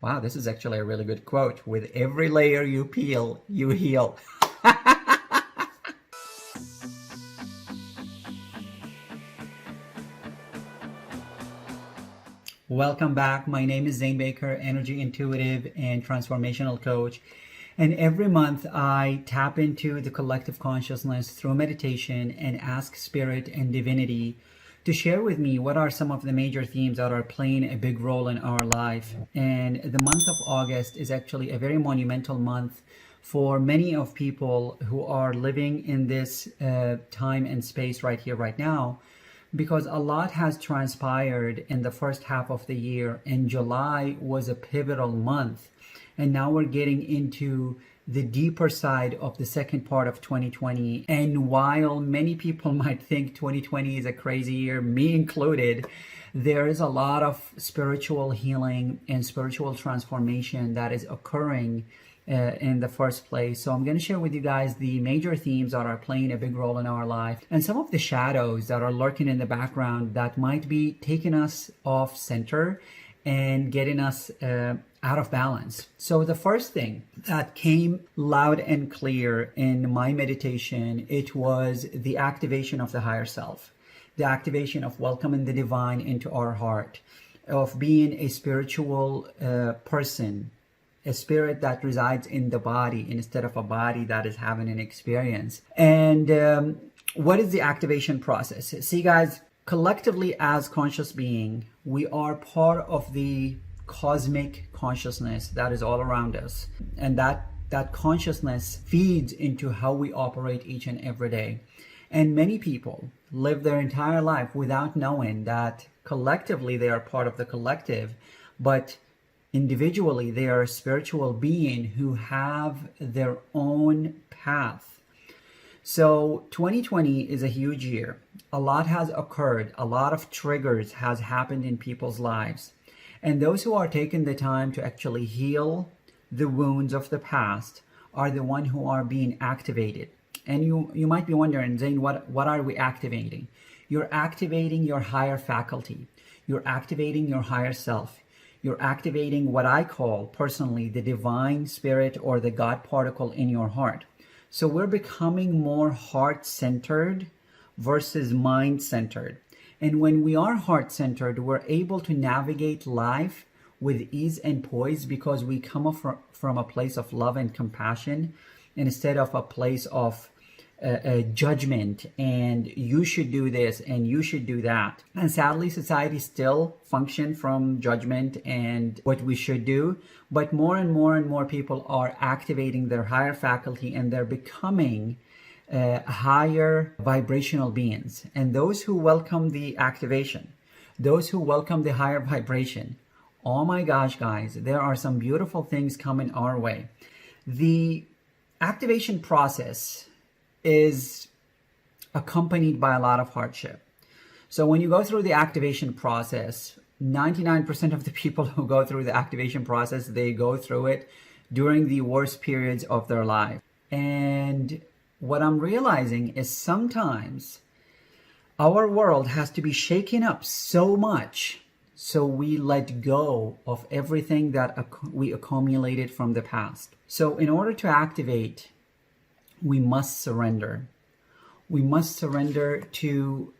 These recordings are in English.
Wow, this is actually a really good quote. With every layer you peel, you heal. Welcome back. My name is Zane Baker, energy intuitive and transformational coach. And every month I tap into the collective consciousness through meditation and ask spirit and divinity to share with me what are some of the major themes that are playing a big role in our life. And the month of August is actually a very monumental month for many of people who are living in this time and space right here, right now, because a lot has transpired in the first half of the year, and July was a pivotal month. And now we're getting into the deeper side of the second part of 2020. And while many people might think 2020 is a crazy year, me included, there is a lot of spiritual healing and spiritual transformation that is occurring in the first place. So I'm going to share with you guys the major themes that are playing a big role in our life and some of the shadows that are lurking in the background that might be taking us off center and getting us out of balance. So the first thing that came loud and clear in my meditation, it was the activation of the higher self, the activation of welcoming the divine into our heart, of being a spiritual person, a spirit that resides in the body instead of a body that is having an experience. And what is the activation process? See, guys, collectively as conscious being, we are part of the cosmic consciousness that is all around us. And that consciousness feeds into how we operate each and every day. And many people live their entire life without knowing that collectively they are part of the collective, but individually they are a spiritual being who have their own path. So 2020 is a huge year. A lot has occurred. A lot of triggers has happened in people's lives. And those who are taking the time to actually heal the wounds of the past are the ones who are being activated. And you might be wondering, Zane, what are we activating? You're activating your higher faculty. You're activating your higher self. You're activating what I call personally the divine spirit or the God particle in your heart. So we're becoming more heart-centered versus mind-centered. And when we are heart-centered, we're able to navigate life with ease and poise because we come from a place of love and compassion instead of a place of judgment and you should do this and you should do that. And sadly, society still functions from judgment and what we should do. But more and more and more people are activating their higher faculty and they're becoming higher vibrational beings. And those who welcome the activation, those who welcome the higher vibration, oh my gosh, guys, there are some beautiful things coming our way. The activation process is accompanied by a lot of hardship. So when you go through the activation process, 99% of the people who go through the activation process, they go through it during the worst periods of their life. And what I'm realizing is sometimes our world has to be shaken up so much so we let go of everything that we accumulated from the past. So in order to activate, we must surrender. We must surrender to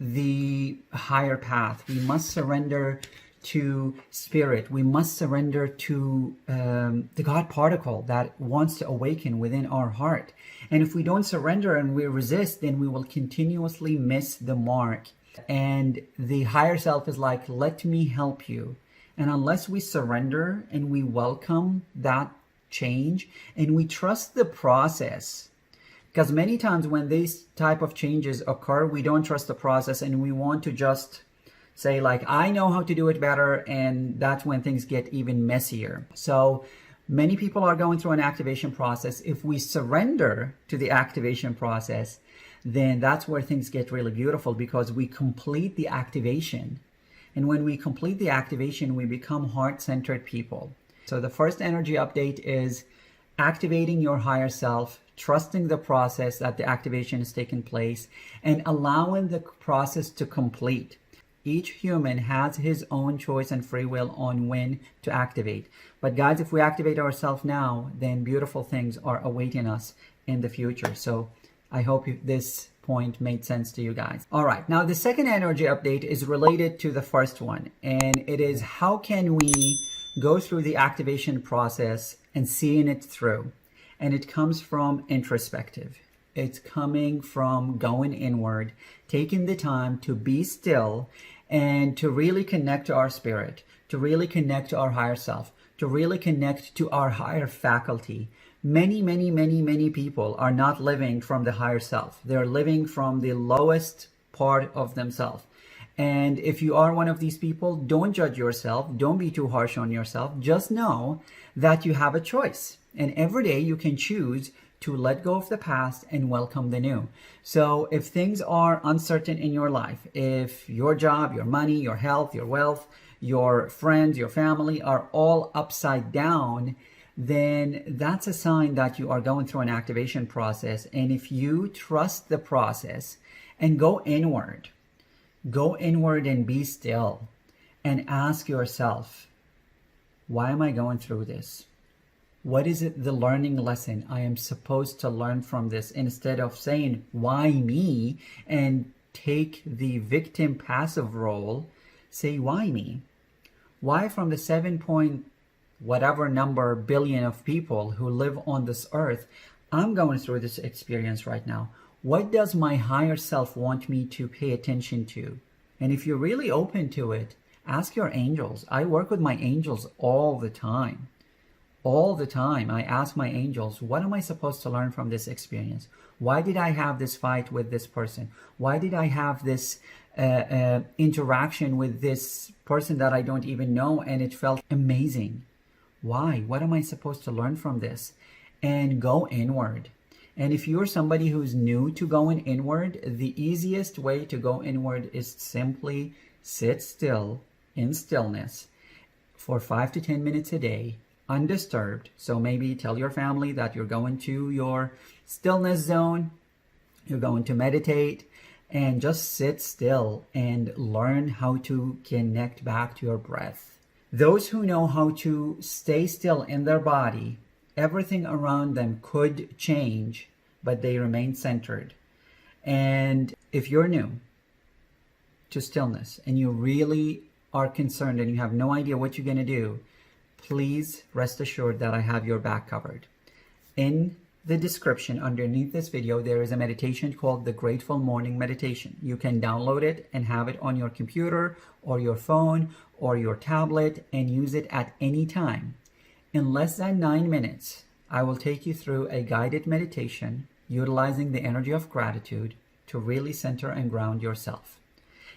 the higher path. We must surrender to spirit. We must surrender to the God particle that wants to awaken within our heart. And if we don't surrender and we resist, then we will continuously miss the mark. And the higher self is like, let me help you. And unless we surrender and we welcome that change and we trust the process, because many times when these type of changes occur, we don't trust the process and we want to just say like, I know how to do it better, and that's when things get even messier. So many people are going through an activation process. If we surrender to the activation process, then that's where things get really beautiful because we complete the activation. And when we complete the activation, we become heart-centered people. So the first energy update is activating your higher self, trusting the process that the activation is taking place, and allowing the process to complete. Each human has his own choice and free will on when to activate. But guys, if we activate ourselves now, then beautiful things are awaiting us in the future. So I hope this point made sense to you guys. All right, now the second energy update is related to the first one, and it is how can we go through the activation process and seeing it through. And it comes from introspective. It's coming from going inward, taking the time to be still and to really connect to our spirit, to really connect to our higher self, to really connect to our higher faculty. Many people are not living from the higher self. They're living from the lowest part of themselves. And if you are one of these people, don't judge yourself. Don't be too harsh on yourself. Just know that you have a choice. And every day you can choose to let go of the past and welcome the new. So if things are uncertain in your life, if your job, your money, your health, your wealth, your friends, your family are all upside down, then that's a sign that you are going through an activation process. And if you trust the process and go inward and be still and ask yourself, why am I going through this? What is it, the learning lesson I am supposed to learn from this? Instead of saying, why me? And take the victim passive role, say, why me? Why from the 7 point whatever number billion of people who live on this earth, I'm going through this experience right now. What does my higher self want me to pay attention to? And if you're really open to it, ask your angels. I work with my angels all the time. All the time, I ask my angels, what am I supposed to learn from this experience? Why did I have this fight with this person? Why did I have this interaction with this person that I don't even know and it felt amazing? Why? What am I supposed to learn from this? And go inward. And if you're somebody who's new to going inward, the easiest way to go inward is simply sit still in stillness for 5 to 10 minutes a day, undisturbed. So maybe tell your family that you're going to your stillness zone, you're going to meditate, and just sit still and learn how to connect back to your breath. Those who know how to stay still in their body, everything around them could change, but they remain centered. And if you're new to stillness and you really are concerned and you have no idea what you're going to do, please rest assured that I have your back covered. In the description underneath this video, there is a meditation called the Grateful Morning Meditation. You can download it and have it on your computer or your phone or your tablet and use it at any time. In less than 9 minutes, I will take you through a guided meditation utilizing the energy of gratitude to really center and ground yourself.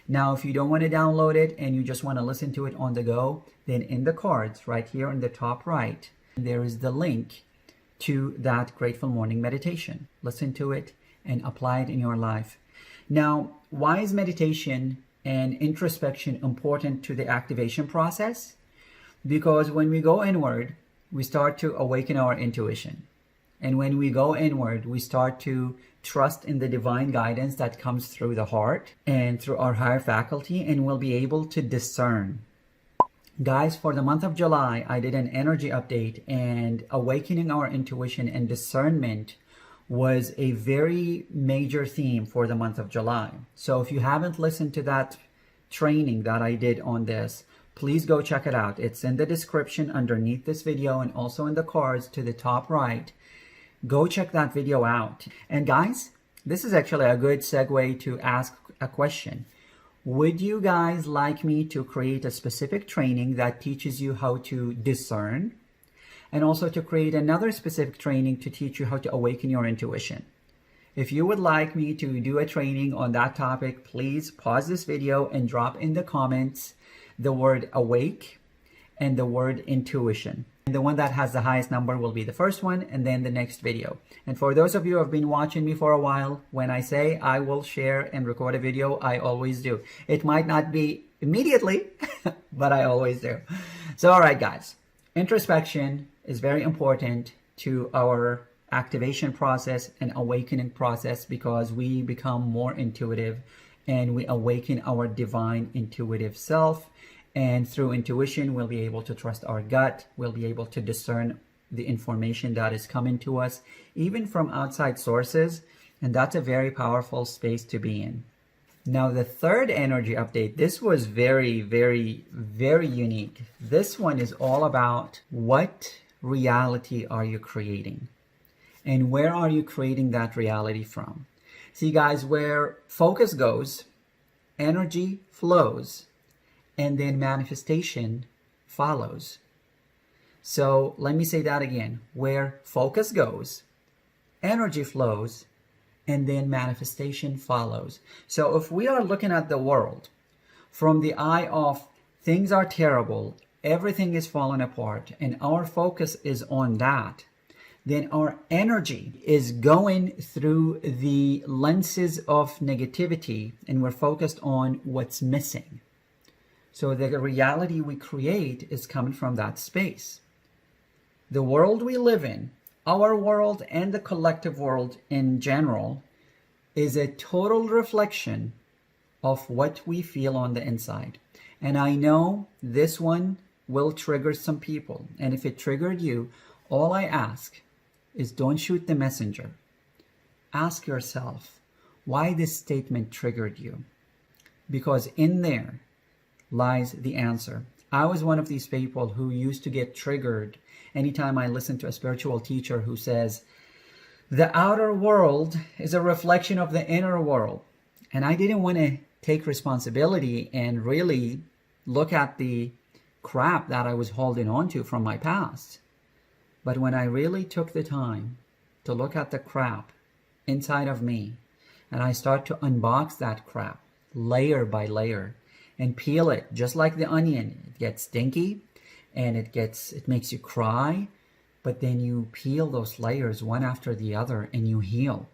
Now, if you don't want to download it and you just want to listen to it on the go, then in the cards right here in the top right, there is the link to that Grateful Morning Meditation. Listen to it and apply it in your life. Now, why is meditation and introspection important to the activation process? Because when we go inward, we start to awaken our intuition. And when we go inward, we start to trust in the divine guidance that comes through the heart and through our higher faculty, and we'll be able to discern. Guys, for the month of July, I did an energy update, and awakening our intuition and discernment was a very major theme for the month of July. So if you haven't listened to that training that I did on this, please go check it out. It's in the description underneath this video and also in the cards to the top right. Go check that video out. And guys, this is actually a good segue to ask a question. Would you guys like me to create a specific training that teaches you how to discern, and also to create another specific training to teach you how to awaken your intuition? If you would like me to do a training on that topic, please pause this video and drop in the comments the word awake and the word intuition. And the one that has the highest number will be the first one, and then the next video. And for those of you who have been watching me for a while, when I say I will share and record a video, I always do. It might not be immediately, but I always do. So, all right, guys, introspection is very important to our activation process and awakening process, because we become more intuitive and we awaken our divine intuitive self. And through intuition, we'll be able to trust our gut. We'll be able to discern the information that is coming to us, even from outside sources. And that's a very powerful space to be in. Now, the third energy update, this was very, very, very unique. This one is all about what reality are you creating? And where are you creating that reality from? See, guys, where focus goes, energy flows, and then manifestation follows. So let me say that again. Where focus goes, energy flows, and then manifestation follows. So if we are looking at the world from the eye of things are terrible, everything is falling apart, and our focus is on that, then our energy is going through the lenses of negativity, and we're focused on what's missing. So the reality we create is coming from that space. The world we live in, our world and the collective world in general, is a total reflection of what we feel on the inside. And I know this one will trigger some people. And if it triggered you, all I ask is don't shoot the messenger. Ask yourself why this statement triggered you. Because in there lies the answer. I was one of these people who used to get triggered anytime I listened to a spiritual teacher who says, the outer world is a reflection of the inner world. And I didn't want to take responsibility and really look at the crap that I was holding on to from my past. But when I really took the time to look at the crap inside of me, and I start to unbox that crap layer by layer and peel it just like the onion, it gets stinky and it makes you cry, but then you peel those layers one after the other and you heal.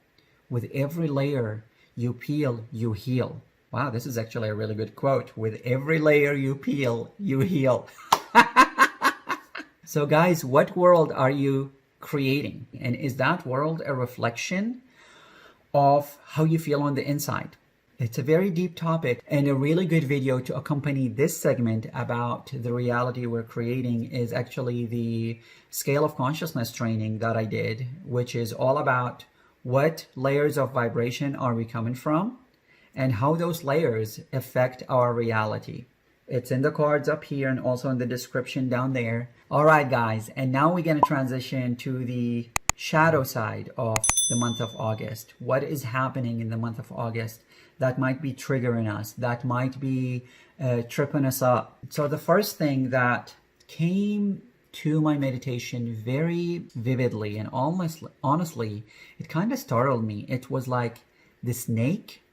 With every layer you peel, you heal. Wow, this is actually a really good quote. With every layer you peel, you heal. So guys, what world are you creating? And is that world a reflection of how you feel on the inside? It's a very deep topic, and a really good video to accompany this segment about the reality we're creating is actually the scale of consciousness training that I did, which is all about what layers of vibration are we coming from and how those layers affect our reality. It's in the cards up here and also in the description down there. All right, guys, and now we're going to transition to the shadow side of the month of August. What is happening in the month of August that might be triggering us, that might be tripping us up? So the first thing that came to my meditation very vividly and almost honestly, it kind of startled me. It was like the snake,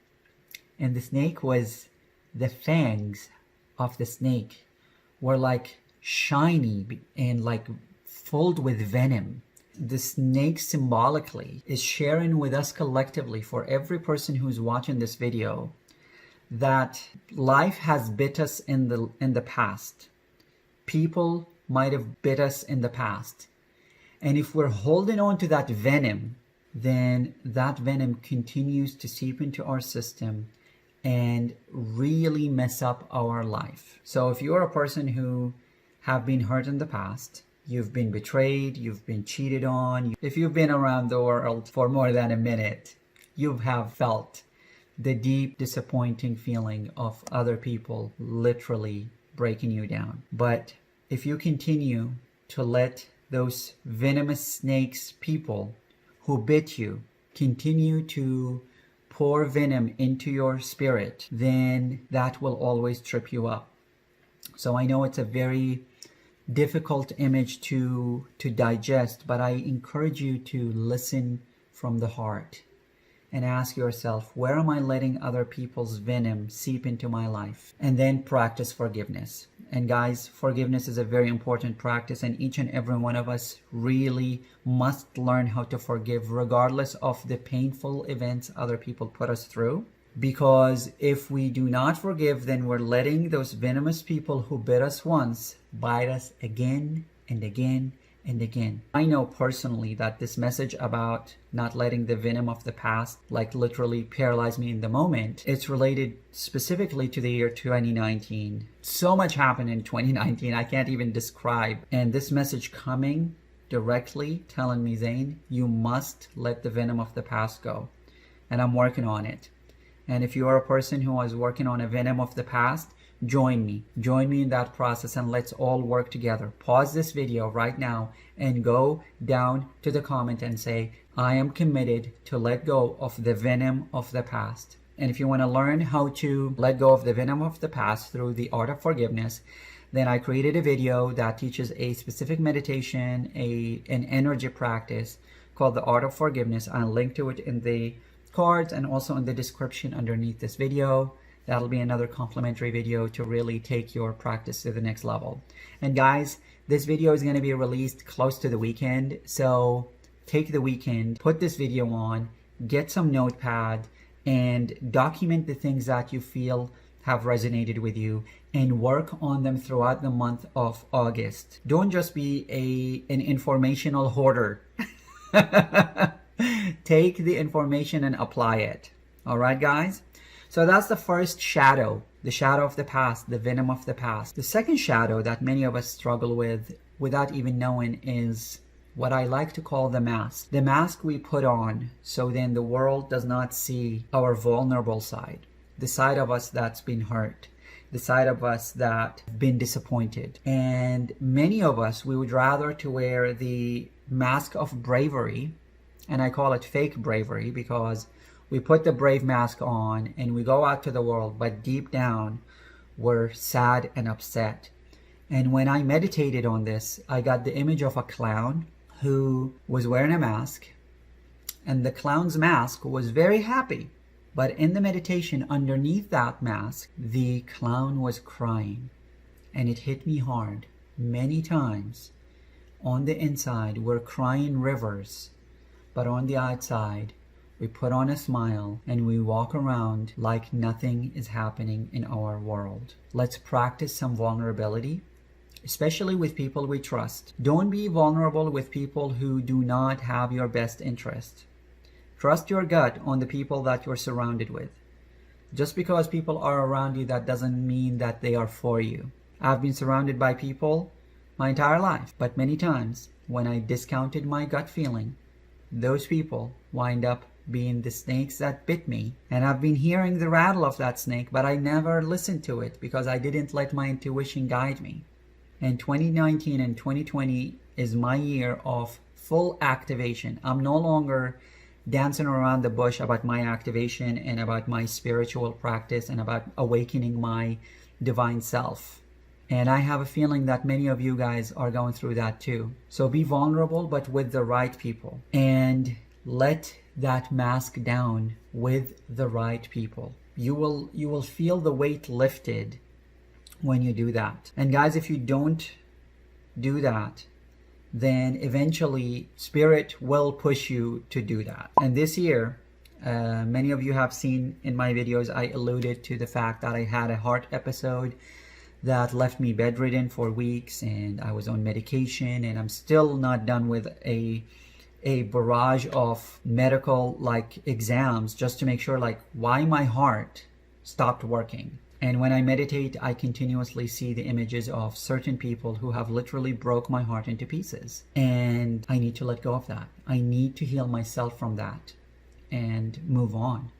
and the snake was, the fangs of the snake were like shiny and like filled with venom. The snake symbolically is sharing with us collectively, for every person who's watching this video, that life has bit us in the past. People might have bit us in the past. And if we're holding on to that venom, then that venom continues to seep into our system and really mess up our life. So if you're a person who have been hurt in the past, you've been betrayed, you've been cheated on, if you've been around the world for more than a minute, you have felt the deep disappointing feeling of other people literally breaking you down. But if you continue to let those venomous snakes, people who bit you, continue to pour venom into your spirit, then that will always trip you up. So I know it's a very difficult image to digest, but I encourage you to listen from the heart and ask yourself, where am I letting other people's venom seep into my life? And then practice forgiveness. And guys, forgiveness is a very important practice, and each and every one of us really must learn how to forgive, regardless of the painful events other people put us through. Because if we do not forgive, then we're letting those venomous people who bit us once bite us again and again and again. I know personally that this message about not letting the venom of the past like literally paralyze me in the moment, it's related specifically to the year 2019. So much happened in 2019 I can't even describe. And this message coming directly telling me, Zane, you must let the venom of the past go. And I'm working on it. And if you are a person who is working on a venom of the past, join me in that process, and let's all work together. Pause this video right now and go down to the comment and say, I am committed to let go of the venom of the past. And if you want to learn how to let go of the venom of the past through the art of forgiveness, then I created a video that teaches a specific meditation, an energy practice called the art of forgiveness. I'll link to it in the cards and also in the description underneath this video. That'll be another complimentary video to really take your practice to the next level. And guys, this video is going to be released close to the weekend. So take the weekend, put this video on, get some notepad, and document the things that you feel have resonated with you, and work on them throughout the month of August. Don't just be an informational hoarder. Take the information and apply it. All right, guys? So that's the first shadow, the shadow of the past, the venom of the past. The second shadow that many of us struggle with without even knowing is what I like to call the mask. The mask we put on so then the world does not see our vulnerable side, the side of us that's been hurt, the side of us that's been disappointed. And many of us, we would rather to wear the mask of bravery, and I call it fake bravery because we put the brave mask on and we go out to the world, but deep down we're sad and upset. And when I meditated on this, I got the image of a clown who was wearing a mask, and the clown's mask was very happy. But in the meditation, underneath that mask, the clown was crying. And it hit me hard many times. On the inside, we're crying rivers, but on the outside, we put on a smile and we walk around like nothing is happening in our world. Let's practice some vulnerability, especially with people we trust. Don't be vulnerable with people who do not have your best interest. Trust your gut on the people that you're surrounded with. Just because people are around you, that doesn't mean that they are for you. I've been surrounded by people my entire life, but many times when I discounted my gut feeling, those people wind up being the snakes that bit me. And I've been hearing the rattle of that snake, but I never listened to it because I didn't let my intuition guide me. And 2019 and 2020 is my year of full activation. I'm no longer dancing around the bush about my activation and about my spiritual practice and about awakening my divine self. And I have a feeling that many of you guys are going through that too. So be vulnerable, but with the right people. And let that mask down with the right people. You will feel the weight lifted when you do that. And guys, if you don't do that, then eventually spirit will push you to do that. And this year, many of you have seen in my videos, I alluded to the fact that I had a heart episode that left me bedridden for weeks, and I was on medication, and I'm still not done with a barrage of medical exams just to make sure why my heart stopped working. And when I meditate, I continuously see the images of certain people who have literally broke my heart into pieces. And I need to let go of that. I need to heal myself from that and move on.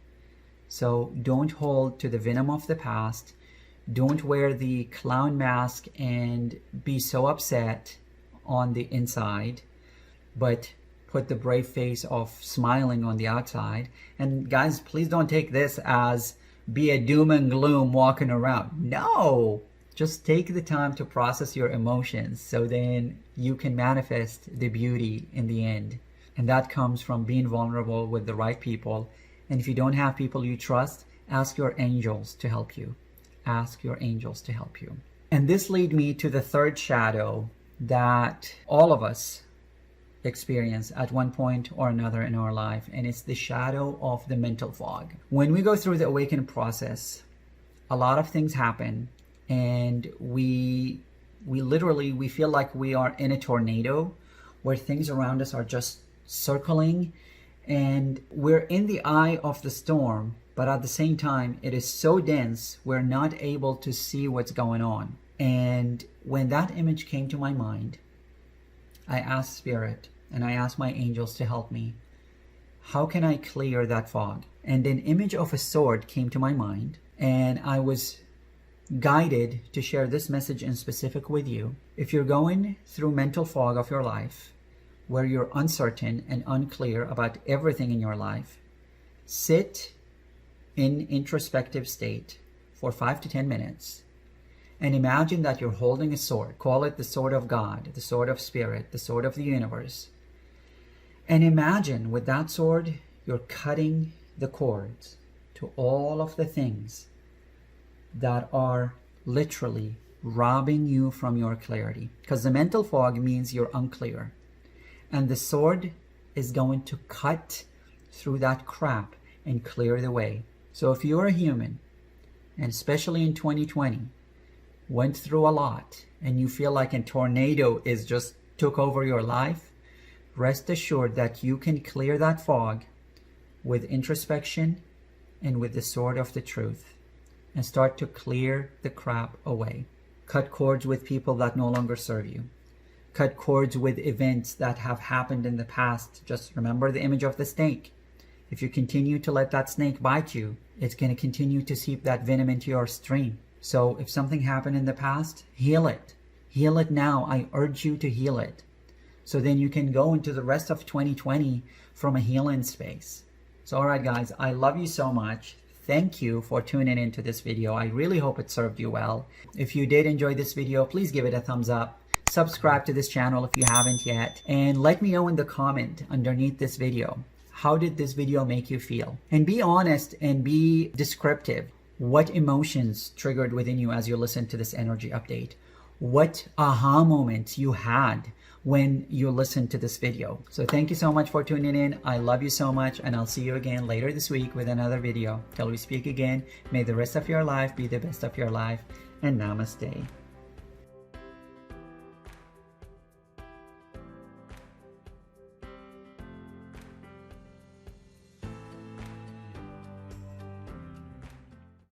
So don't hold to the venom of the past. Don't wear the clown mask and be so upset on the inside, but put the brave face of smiling on the outside. And guys, please don't take this as be a doom and gloom walking around. No, just take the time to process your emotions so then you can manifest the beauty in the end. And that comes from being vulnerable with the right people. And if you don't have people you trust, ask your angels to help you. Ask your angels to help you. And this leads me to the third shadow that all of us experience at one point or another in our life, and it's the shadow of the mental fog. When we go through the Awaken process, a lot of things happen, and we literally feel like we are in a tornado where things around us are just circling and we're in the eye of the storm, but at the same time, it is so dense, we're not able to see what's going on. And when that image came to my mind, I asked Spirit and I asked my angels to help me. How can I clear that fog? And an image of a sword came to my mind, and I was guided to share this message in specific with you. If you're going through mental fog of your life, where you're uncertain and unclear about everything in your life, sit in introspective state for 5 to 10 minutes and imagine that you're holding a sword. Call it the sword of God, the sword of Spirit, the sword of the universe. And imagine with that sword, you're cutting the cords to all of the things that are literally robbing you from your clarity. Because the mental fog means you're unclear. And the sword is going to cut through that crap and clear the way. So if you're a human, and especially in 2020, went through a lot, and you feel like a tornado is just took over your life, rest assured that you can clear that fog with introspection and with the sword of the truth, and start to clear the crap away. Cut cords with people that no longer serve you. Cut cords with events that have happened in the past. Just remember the image of the snake. If you continue to let that snake bite you, it's going to continue to seep that venom into your stream. So if something happened in the past, heal it. Heal it now. I urge you to heal it. So then you can go into the rest of 2020 from a healing space. So all right, guys, I love you so much. Thank you for tuning into this video. I really hope it served you well. If you did enjoy this video, please give it a thumbs up. Subscribe to this channel if you haven't yet. And let me know in the comment underneath this video, how did this video make you feel? And be honest and be descriptive. What emotions triggered within you as you listened to this energy update? What aha moments you had when you listened to this video. So thank you so much for tuning in. I love you so much, and I'll see you again later this week with another video. Till we speak again, may the rest of your life be the best of your life, and namaste.